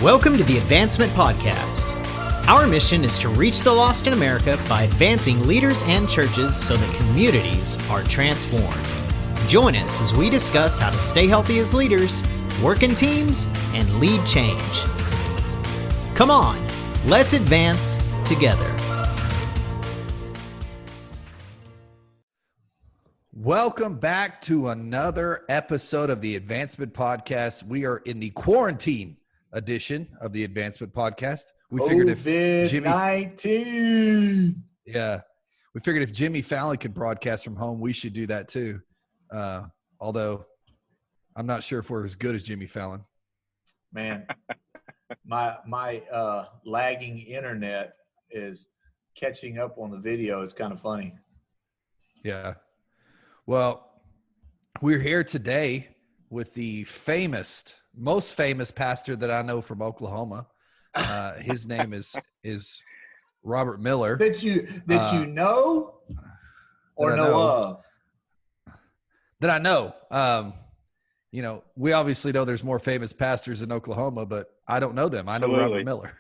Welcome to the Advancement Podcast. Our mission is to reach the lost in America by advancing leaders and churches so that communities are transformed. Join us as we discuss how to stay healthy as leaders, work in teams, and lead change. Come on, let's advance together. Welcome back to another episode of the Advancement Podcast. We are in the quarantine edition of the Advancement Podcast. We figured if COVID-19. We figured if Jimmy Fallon could broadcast from home, we should do that too. Although I'm not sure if we're as good as Jimmy Fallon. Man, my lagging internet is catching up on the video. It's kind of funny. Yeah. Well, we're here today with the most famous pastor that I know from Oklahoma. His name is Robert Miller. That you know or know of? That I know. We obviously know there's more famous pastors in Oklahoma, but I don't know them. I know Robert Miller.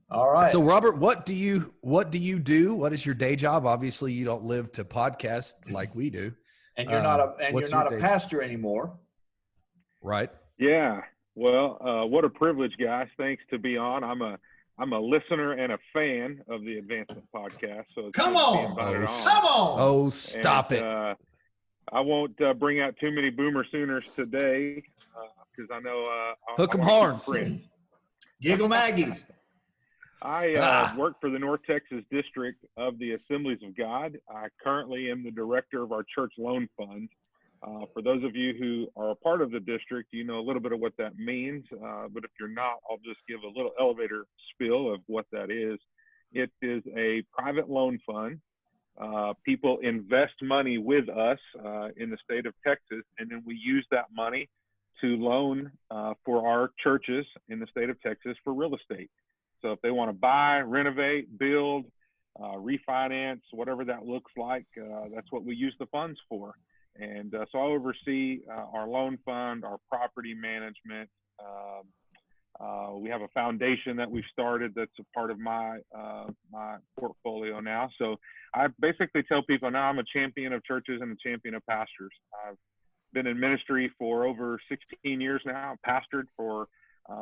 All right. So Robert, what do you do? What is your day job? Obviously you don't live to podcast like we do. And you're not a pastor anymore. Right. Yeah. Well, what a privilege, guys. Thanks to be on. I'm a listener and a fan of the Advancement Podcast. So come on. Oh, stop it. I won't bring out too many Boomer Sooners today because I know hook 'em horns. Giggle Maggies. I work for the North Texas District of the Assemblies of God. I currently am the director of our church loan fund. For those of you who are a part of the district, you know a little bit of what that means. But if you're not, I'll just give a little elevator spiel of what that is. It is a private loan fund. People invest money with us in the state of Texas, and then we use that money to loan for our churches in the state of Texas for real estate. So if they want to buy, renovate, build, refinance, whatever that looks like, that's what we use the funds for. And so I oversee our loan fund, our property management. We have a foundation that we've started that's a part of my portfolio now. So I basically tell people now I'm a champion of churches and a champion of pastors. I've been in ministry for over 16 years now. I pastored for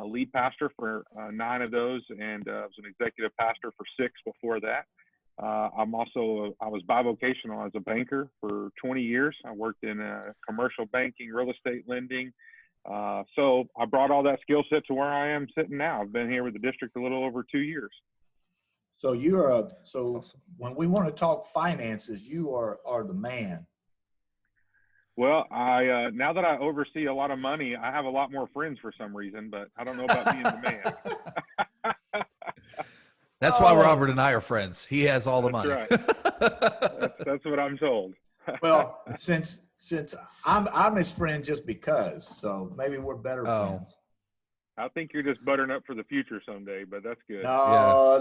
lead pastor for 9 of those, and was an executive pastor for 6 before that. I was bivocational as a banker for 20 years. I worked in commercial banking, real estate lending. So I brought all that skill set to where I am sitting now. I've been here with the district a little over 2 years. So awesome. When we want to talk finances, you are the man. Well, I now that I oversee a lot of money, I have a lot more friends for some reason, but I don't know about being the man. That's why Robert and I are friends. He has all the money. Right. That's what I'm told. Well, since I'm his friend just because, so maybe we're better friends. I think you're just buttering up for the future someday, but that's good. No.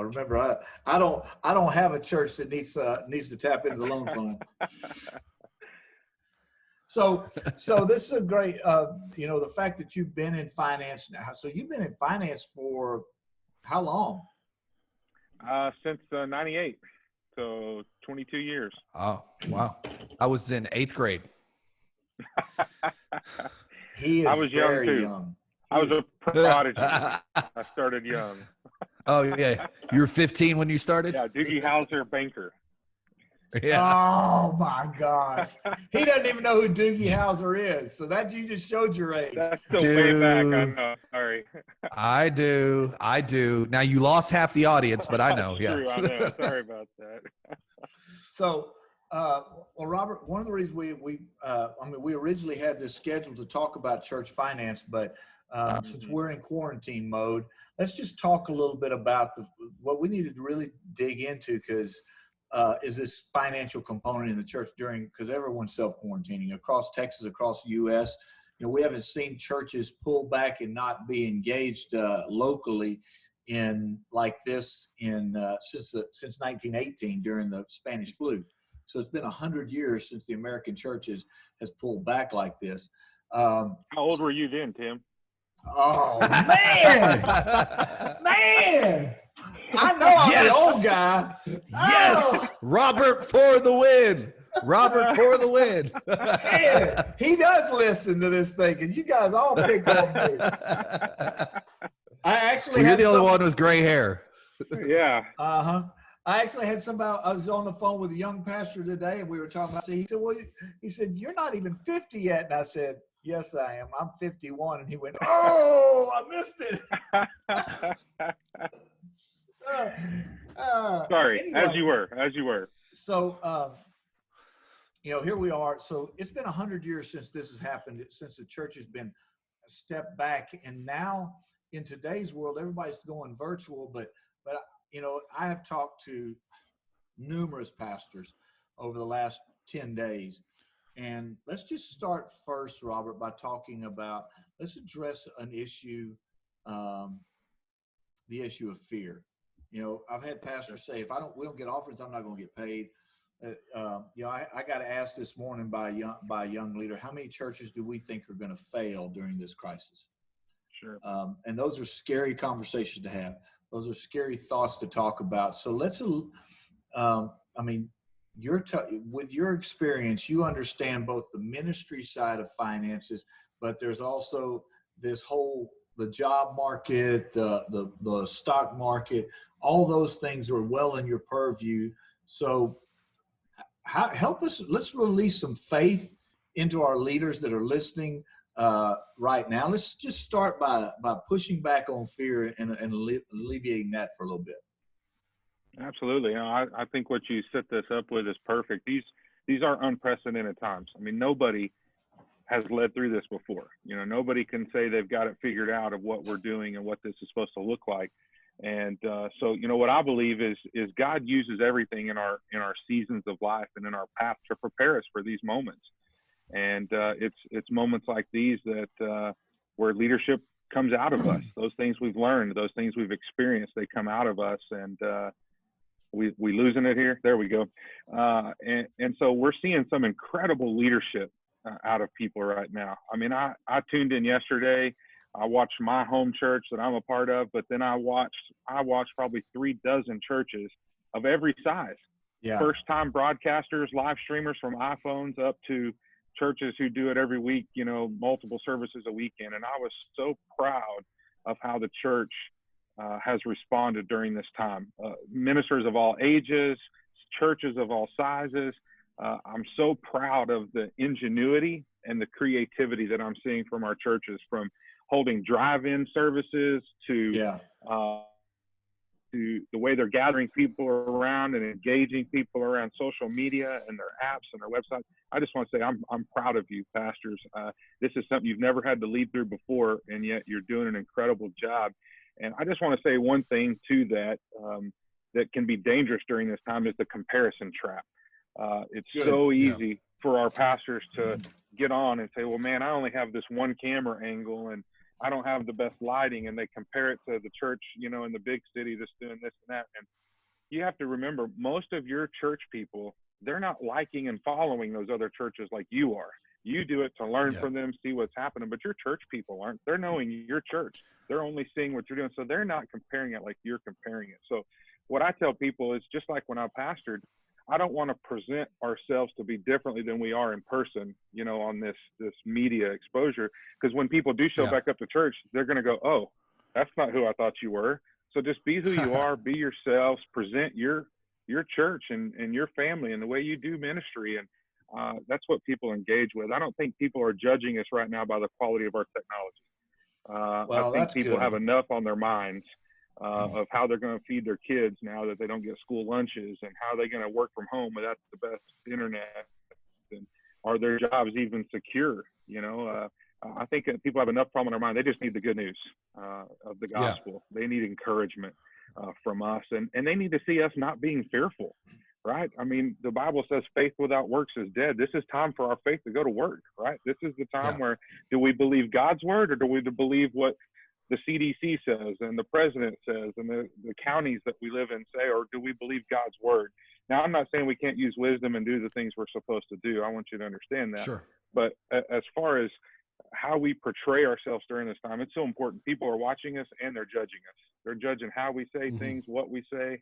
Remember, I don't have a church that needs to tap into the loan fund. So this is a great, the fact that you've been in finance now. So you've been in finance for how long? Since 98, so 22 years. Oh, wow. I was in 8th grade. He is I was very young, too. young. I was a prodigy. I started young. Oh, yeah. You were 15 when you started? Yeah, Doogie Howser, banker. Yeah. Oh my gosh. He doesn't even know who Doogie Howser is. So that you just showed your age. That's still way back. I know. Sorry. I do. Now you lost half the audience, but I know. Yeah. True, I know. Sorry about that. So, Robert, one of the reasons we originally had this scheduled to talk about church finance, but since we're in quarantine mode, let's just talk a little bit about what we needed to really dig into because is this financial component in the church because everyone's self-quarantining across Texas, across the U.S. We haven't seen churches pull back and not be engaged locally in like this since 1918 during the Spanish flu. So it's been 100 years since the American church has pulled back like this. How old were you then, Tim? Oh, man. Man. I know I'm the old guy. Yes. Oh. Robert for the win. Robert for the win. Man, he does listen to this thing because you guys all pick on me. I actually You're the only one with gray hair. Yeah. Uh-huh. I actually had somebody, I was on the phone with a young pastor today, and we were talking about, he said, well, he said, you're not even 50 yet. And I said, yes, I am. I'm 51. And he went, oh, I missed it. Sorry, anyway, as you were. So, here we are. So it's been 100 years since this has happened, since the church has been a step back. And now in today's world, everybody's going virtual, but I have talked to numerous pastors over the last 10 days. And let's just start first, Robert, by talking about, let's address an issue, the issue of fear. I've had pastors say, if we don't get offerings, I'm not going to get paid. I got asked this morning by a young leader, how many churches do we think are going to fail during this crisis? Sure. And those are scary conversations to have. Those are scary thoughts to talk about. So let's, with your experience, you understand both the ministry side of finances, but there's also this the job market, the stock market, all those things are well in your purview. So help us, let's release some faith into our leaders that are listening right now. Let's just start by pushing back on fear and alleviating that for a little bit. Absolutely. I think what you set this up with is perfect. These are unprecedented times. I mean, nobody has led through this before. Nobody can say they've got it figured out of what we're doing and what this is supposed to look like. And so what I believe is God uses everything in our seasons of life and in our path to prepare us for these moments. And it's moments like these that where leadership comes out of us. Those things we've learned, those things we've experienced, they come out of us. And we losing it here. There we go. And so we're seeing some incredible leadership out of people right now. I mean, I tuned in yesterday. I watched my home church that I'm a part of, but then I watched probably 36 churches of every size. Yeah. First time broadcasters, live streamers from iPhones up to churches who do it every week, multiple services a weekend. And I was so proud of how the church has responded during this time. Ministers of all ages, churches of all sizes. I'm so proud of the ingenuity and the creativity that I'm seeing from our churches, from holding drive-in services to the way they're gathering people around and engaging people around social media and their apps and their websites. I just want to say I'm proud of you, pastors. This is something you've never had to lead through before, and yet you're doing an incredible job. And I just want to say one thing too that can be dangerous during this time is the comparison trap. It's so easy for our pastors to get on and say, well, man, I only have this one camera angle and I don't have the best lighting, and they compare it to the church, in the big city that's doing this and that. And you have to remember, most of your church people, they're not liking and following those other churches like you are. You do it to learn from them, see what's happening, but your church people aren't. They're knowing your church. They're only seeing what you're doing. So they're not comparing it like you're comparing it. So what I tell people is, just like when I pastored, I don't want to present ourselves to be differently than we are in person, on this media exposure. Because when people do show back up to church, they're going to go, oh, that's not who I thought you were. So just be who you are, be yourselves, present your church and your family and the way you do ministry. And that's what people engage with. I don't think people are judging us right now by the quality of our technology. I think people have enough on their minds of how they're going to feed their kids now that they don't get school lunches, and how they're going to work from home without the best internet, and are their jobs even secure? I think people have enough problem in their mind. They just need the good news of the gospel. They need encouragement from us, and they need to see us not being fearful, right? I mean, the Bible says faith without works is dead. This is time for our faith to go to work, right? This is the time where, do we believe God's word, or do we believe what the CDC says and the president says and the counties that we live in say, or do we believe God's word? Now, I'm not saying we can't use wisdom and do the things we're supposed to do. I want you to understand that. Sure. But as far as how we portray ourselves during this time, it's so important. People are watching us and they're judging us. They're judging how we say things, what we say.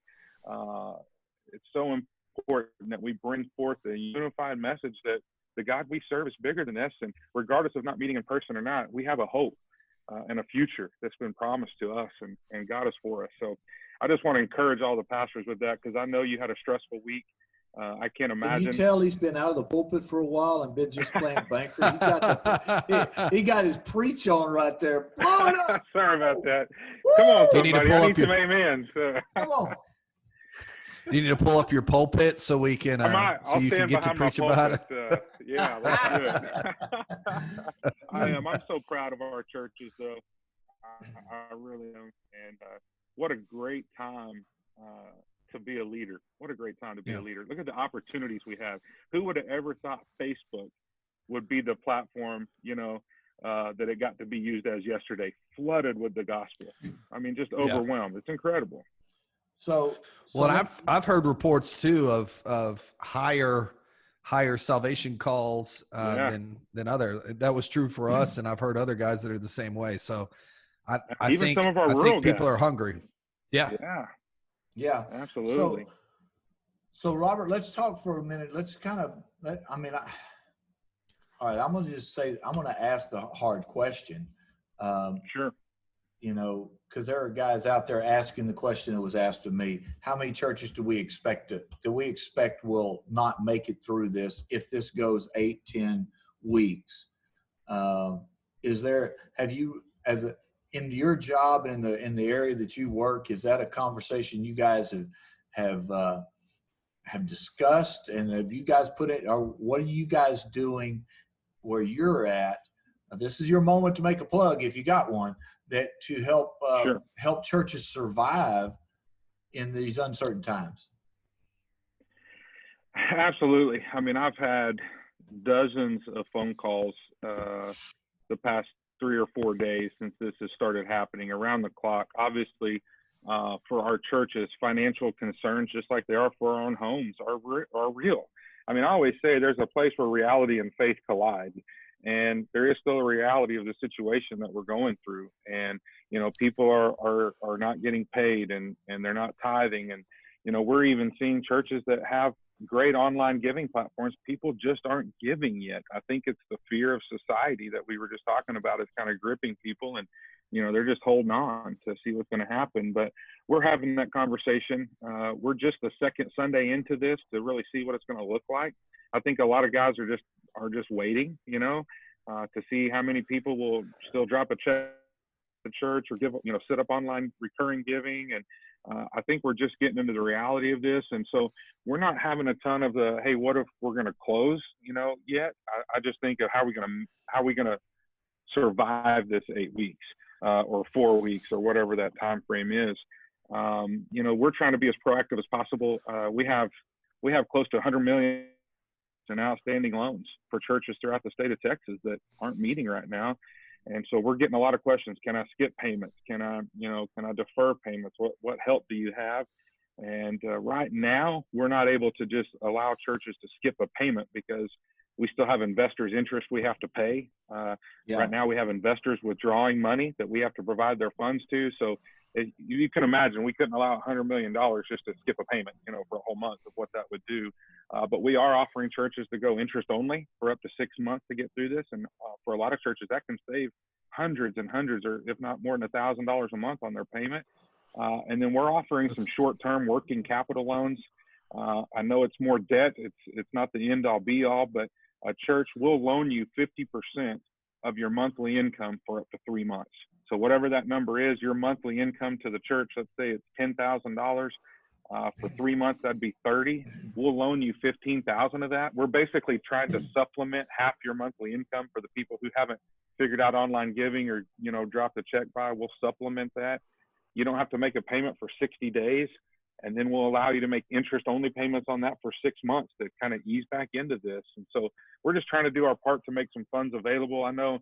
It's so important that we bring forth a unified message that the God we serve is bigger than us. And regardless of not meeting in person or not, we have a hope and a future that's been promised to us, and God is for us. So I just want to encourage all the pastors with that, because I know you had a stressful week. I can't imagine. Can you tell he's been out of the pulpit for a while and been just playing banker? He got his preach on right there. Blow it up. Sorry about that. Woo! Come on, You need to somebody. pull I up need some amens. Come on. You need to pull up your pulpit so we can, so you can get to preach about it. Yeah, let's do it. I am. I'm so proud of our churches, though. I really am. And what a great time to be a leader. What a great time to be a leader. Look at the opportunities we have. Who would have ever thought Facebook would be the platform, that it got to be used as yesterday, flooded with the gospel. I mean, just overwhelmed. It's incredible. So well, I've heard reports too of higher salvation calls than other. That was true for us, and I've heard other guys that are the same way. So I Even think some of our rural people guys are hungry. Yeah, absolutely. So Robert, let's talk for a minute. Let's kind of. All right, I'm going to ask the hard question. Sure. Because there are guys out there asking the question that was asked of me: how many churches do we expect will not make it through this if this goes 8-10 weeks? In your job and in the area that you work, is that a conversation you guys have discussed, and have you guys put it, or what are you guys doing where you're at? This is your moment to make a plug if you got one, that to help churches survive in these uncertain times. Absolutely. I mean, I've had dozens of phone calls the past 3 or 4 days since this has started happening around the clock. Obviously, for our churches, financial concerns, just like they are for our own homes, are real. I mean, I always say there's a place where reality and faith collide. And there is still a reality of the situation that we're going through. And, people are not getting paid and they're not tithing. And, we're even seeing churches that have great online giving platforms. People just aren't giving yet. I think it's the fear of society that we were just talking about is kind of gripping people. And, they're just holding on to see what's going to happen. But we're having that conversation. We're just the second Sunday into this to really see what it's going to look like. I think a lot of guys are just waiting, to see how many people will still drop a check to church or give, set up online recurring giving. And I think we're just getting into the reality of this. And so we're not having a ton of the, hey, what if we're going to close, yet. I just think of how are we going to survive this 8 weeks or 4 weeks or whatever that time frame is. We're trying to be as proactive as possible. We have close to 100 million in outstanding loans for churches throughout the state of Texas that aren't meeting right now. And so we're getting a lot of questions. Can I skip payments? Can I defer payments? What help do you have? And right now, we're not able to just allow churches to skip a payment because we still have investors' interest we have to pay. Right now, we have investors withdrawing money that we have to provide their funds to. So you can imagine we couldn't allow $100 million just to skip a payment, for a whole month of what that would do. But we are offering churches to go interest only for up to 6 months to get through this. And for a lot of churches, that can save hundreds and hundreds, or if not more than $1,000 a month on their payment. And then we're offering some short-term working capital loans. I know it's more debt. It's not the end-all be-all, but a church will loan you 50% of your monthly income for up to 3 months. So whatever that number is, your monthly income to the church, let's say it's $10,000. For 3 months, that'd be 30. We'll loan you 15,000 of that. We're basically trying to supplement half your monthly income for the people who haven't figured out online giving or, dropped a check by. We'll supplement that. You don't have to make a payment for 60 days. And then we'll allow you to make interest-only payments on that for 6 months to kind of ease back into this. And so we're just trying to do our part to make some funds available. I know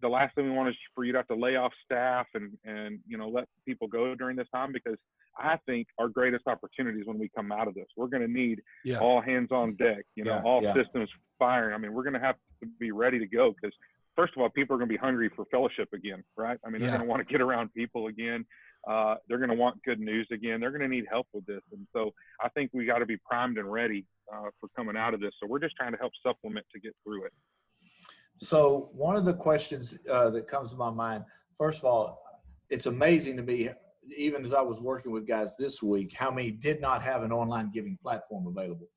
the last thing we want is for you to have to lay off staff and let people go during this time, because I think our greatest opportunity is when we come out of this. We're going to need all hands on deck, all systems firing. I mean, we're going to have to be ready to go, because first of all, people are going to be hungry for fellowship again, right? I mean, they're going to want to get around people again. They're going to want good news again. They're going to need help with this. And so I think we got to be primed and ready for coming out of this. So we're just trying to help supplement to get through it. So one of the questions that comes to my mind, first of all, it's amazing to me, even as I was working with guys this week, how many did not have an online giving platform available.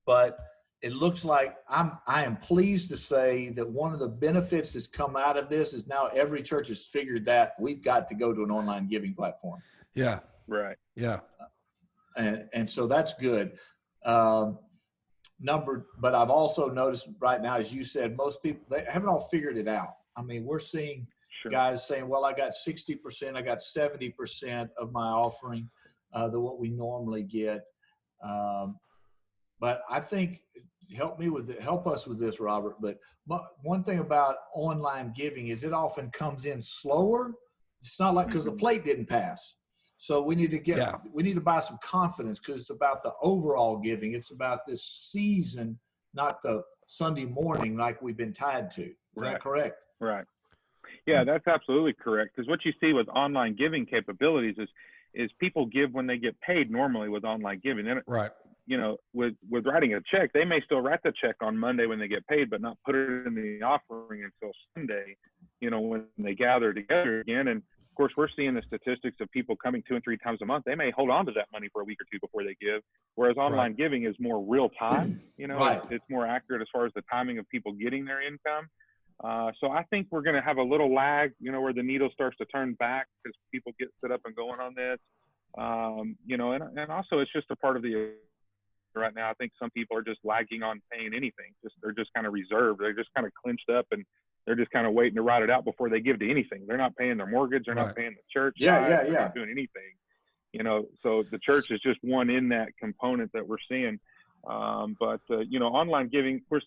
But it looks like I am pleased to say that one of the benefits that's come out of this is now every church has figured that we've got to go to an online giving platform. Yeah. Right. Yeah. And so that's good. But I've also noticed right now, as you said, most people, they haven't all figured it out. I mean, we're seeing guys saying, well, I got 60%, I got 70% of my offering than what we normally get. But I think help us with this, Robert. But one thing about online giving is it often comes in slower. It's not like because the plate didn't pass. So we need to buy some confidence, because it's about the overall giving. It's about this season, not the Sunday morning like we've been tied to. Is that correct? Right. Yeah, that's absolutely correct. Because what you see with online giving capabilities is people give when they get paid normally with online giving. And right. With writing a check, they may still write the check on Monday when they get paid, but not put it in the offering until Sunday, when they gather together again. And of course, we're seeing the statistics of people coming 2 and 3 times a month. They may hold on to that money for a week or two before they give, whereas online giving is more real time. It's more accurate as far as the timing of people getting their income. So I think we're going to have a little lag, where the needle starts to turn back because people get set up and going on this. And also it's just a part of the right now. I think some people are just lagging on paying anything. They're just kind of reserved. They're just kind of clinched up, and they're just kind of waiting to ride it out before they give to anything. They're not paying their mortgage. They're not paying the church. They're not doing anything. So the church is just one in that component that we're seeing. But online giving, of course,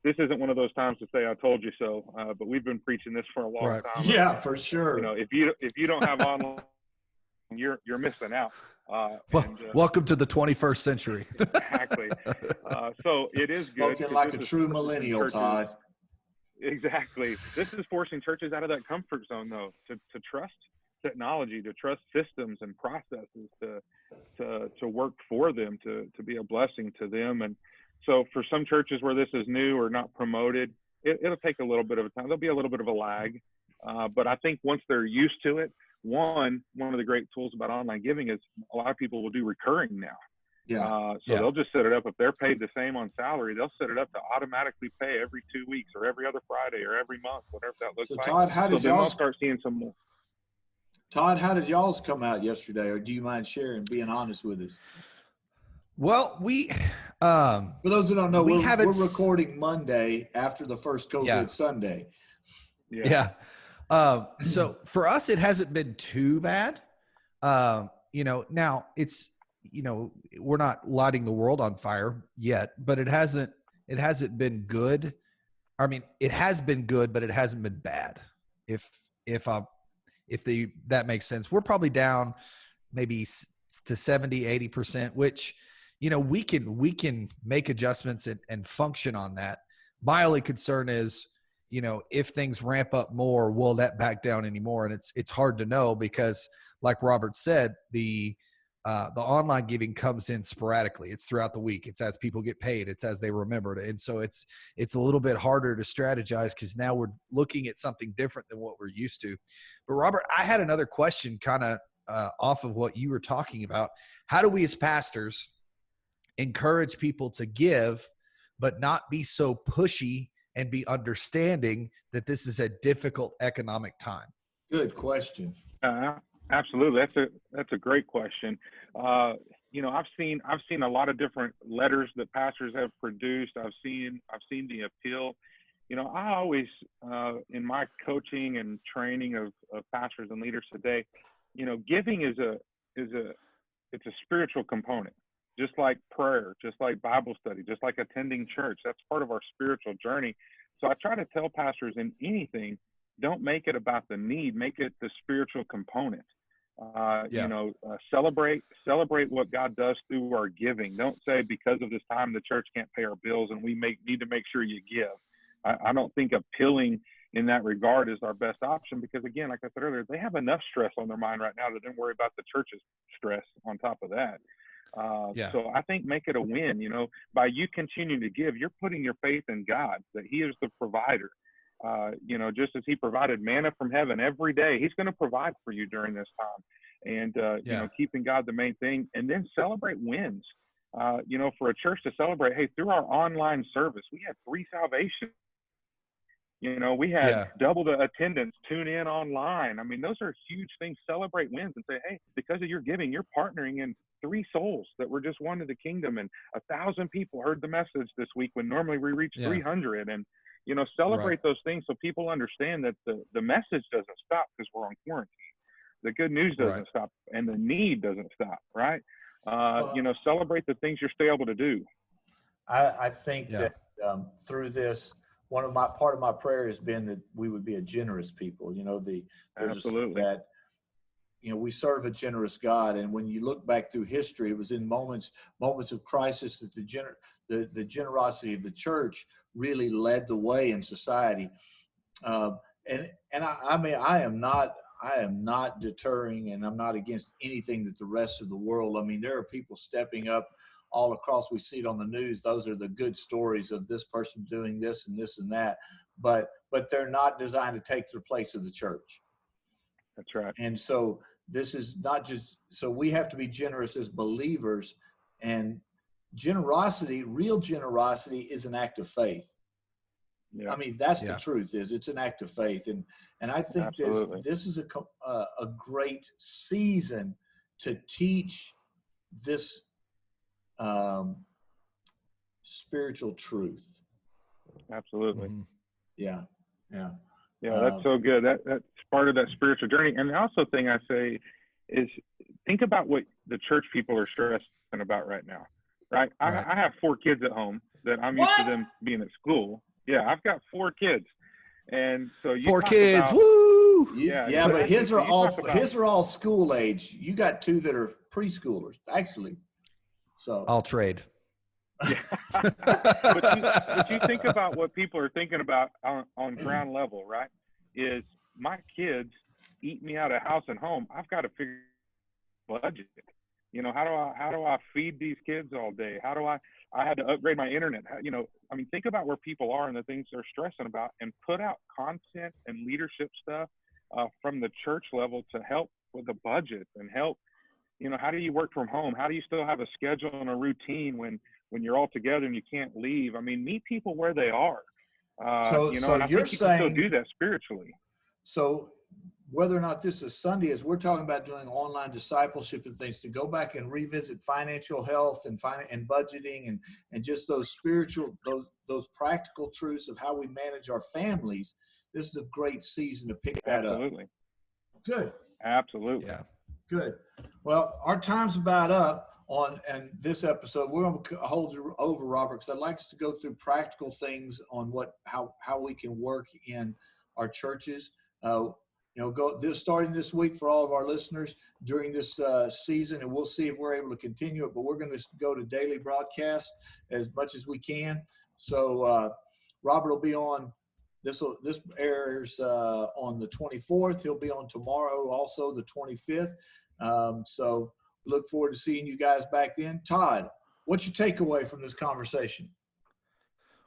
this isn't one of those times to say I told you so. But we've been preaching this for a long time. Yeah, for sure. If you don't have online, you're missing out. Welcome to the 21st century. Exactly. So it is good. Spoken like a true millennial, Todd. Exactly. This is forcing churches out of that comfort zone, though, to trust technology, to trust systems and processes to work for them, to be a blessing to them. And so for some churches where this is new or not promoted, it'll take a little bit of a time. There'll be a little bit of a lag. But I think once they're used to it, one of the great tools about online giving is a lot of people will do recurring now. They'll just set it up. If they're paid the same on salary, they'll set it up to automatically pay every 2 weeks or every other Friday or every month, whatever that looks like. Todd, how did y'all start seeing some more? Todd, how did y'all's come out yesterday, or do you mind sharing, being honest with us? Well, for those who don't know, we're recording Monday after the first COVID Sunday. So for us, it hasn't been too bad. Now it's, we're not lighting the world on fire yet, but it hasn't been good. I mean, it has been good, but it hasn't been bad. That makes sense. We're probably down maybe to 70, 80%, which, we can make adjustments and function on that. My only concern is, if things ramp up more, will that back down anymore? And it's hard to know, because like Robert said, the online giving comes in sporadically. It's throughout the week. It's as people get paid. It's as they remember it. And so it's a little bit harder to strategize, because now we're looking at something different than what we're used to. But Robert, I had another question kind of off of what you were talking about. How do we as pastors encourage people to give, but not be so pushy and be understanding that this is a difficult economic time? Good question. Absolutely. That's a great question. I've seen a lot of different letters that pastors have produced. I've seen the appeal. I always, in my coaching and training of pastors and leaders today, giving is a spiritual component, just like prayer, just like Bible study, just like attending church. That's part of our spiritual journey. So I try to tell pastors in anything, don't make it about the need, make it the spiritual component. Celebrate what God does through our giving. Don't say because of this time the church can't pay our bills and we need to make sure you give. I don't think appealing in that regard is our best option, because again, like I said earlier, they have enough stress on their mind right now to then worry about the church's stress on top of that. So I think make it a win. By you continuing to give, you're putting your faith in God, that He is the provider. Just as He provided manna from heaven every day, He's going to provide for you during this time. And, keeping God the main thing, and then celebrate wins. For a church to celebrate, hey, through our online service, we had 3 salvations. We had double the attendance tune in online. I mean, those are huge things. Celebrate wins and say, hey, because of your giving, you're partnering in 3 souls that were just won to the kingdom, and 1,000 people heard the message this week when normally we reach 300. And, celebrate those things so people understand that the message doesn't stop because we're on quarantine. The good news doesn't stop, and the need doesn't stop, right? Celebrate the things you're still able to do. I think that through this, part of my prayer has been that we would be a generous people. Absolutely. We serve a generous God, and when you look back through history, it was in moments of crisis that the generosity of the church really led the way in society. I am not deterring, and I'm not against anything that the rest of the world. I mean, there are people stepping up all across. We see it on the news. Those are the good stories of this person doing this and this and that, but they're not designed to take the place of the church. That's right. And so this is not just, so we have to be generous as believers, and real generosity is an act of faith. Yeah. I mean, that's the truth. It's an act of faith. And I think this is a great season to teach this spiritual truth. Absolutely. Mm-hmm. Yeah. That's so good. That's part of that spiritual journey. And the also thing I say is, think about what the church people are stressing about right now, right? I have 4 kids at home that I'm used to them being at school. Yeah, I've got 4 kids. And so 4 kids, woo! Yeah, but his are all school age. You got 2 that are preschoolers, actually. So I'll trade. Yeah. but you think about what people are thinking about on ground level, right? Is my kids eat me out of house and home. I've got to figure budget. How do I feed these kids all day? How do I had to upgrade my internet. Think about where people are and the things they're stressing about, and put out content and leadership stuff from the church level to help with the budget and help. How do you work from home? How do you still have a schedule and a routine when you're all together and you can't leave? I mean, meet people where they are. So and I you're think you saying, can still do that spiritually. So whether or not this is Sunday, as we're talking about doing online discipleship and things, to go back and revisit financial health and budgeting and just those spiritual, those practical truths of how we manage our families, this is a great season to pick that up. Absolutely. Good. Absolutely. Yeah. Good. Well, our time's about up and this episode. We're going to hold you over, Robert, because I'd like us to go through practical things on how we can work in our churches. Starting this week for all of our listeners during this season, and we'll see if we're able to continue it. But we're going to go to daily broadcast as much as we can. So Robert will be on. This airs on the 24th. He'll be on tomorrow, also the 25th. So look forward to seeing you guys back then. Todd, what's your takeaway from this conversation?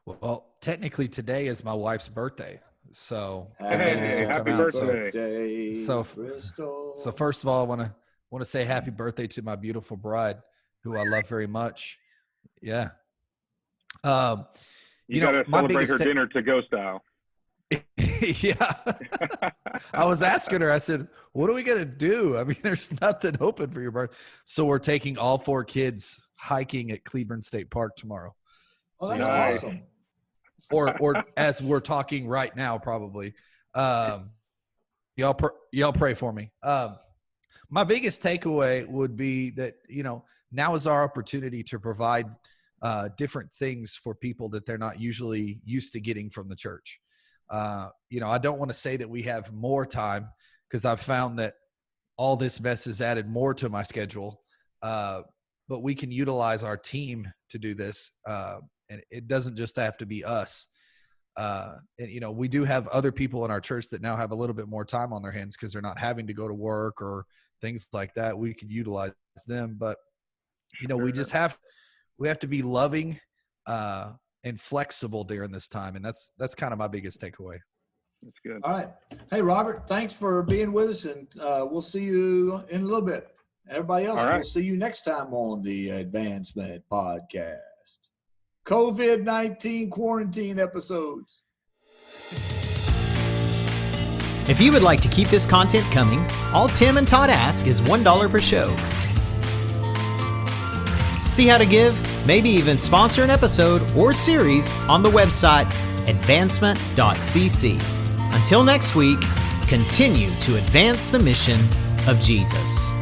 Well, technically today is my wife's birthday. So happy birthday. So first of all, I want to say happy birthday to my beautiful bride, who I love very much. Yeah. You got to celebrate her dinner to go style. Yeah. I was asking her, I said, what are we going to do? I mean, there's nothing open for your birthday. So we're taking all 4 kids hiking at Cleburne State Park tomorrow. Oh, that's awesome. Or as we're talking right now, probably. Y'all pray for me. My biggest takeaway would be that, now is our opportunity to provide different things for people that they're not usually used to getting from the church. I don't want to say that we have more time, because I've found that all this mess has added more to my schedule. But we can utilize our team to do this. And it doesn't just have to be us. We do have other people in our church that now have a little bit more time on their hands because they're not having to go to work or things like that. We could utilize them, but we have to be loving and flexible during this time. And that's kind of my biggest takeaway. That's good. All right. Hey, Robert, thanks for being with us, and we'll see you in a little bit. Everybody else, we'll see you next time on the Advancement Podcast. COVID-19 quarantine episodes. If you would like to keep this content coming, all Tim and Todd ask is $1 per show. See how to give, maybe even sponsor an episode or series on the website advancement.cc. Until next week, continue to advance the mission of Jesus.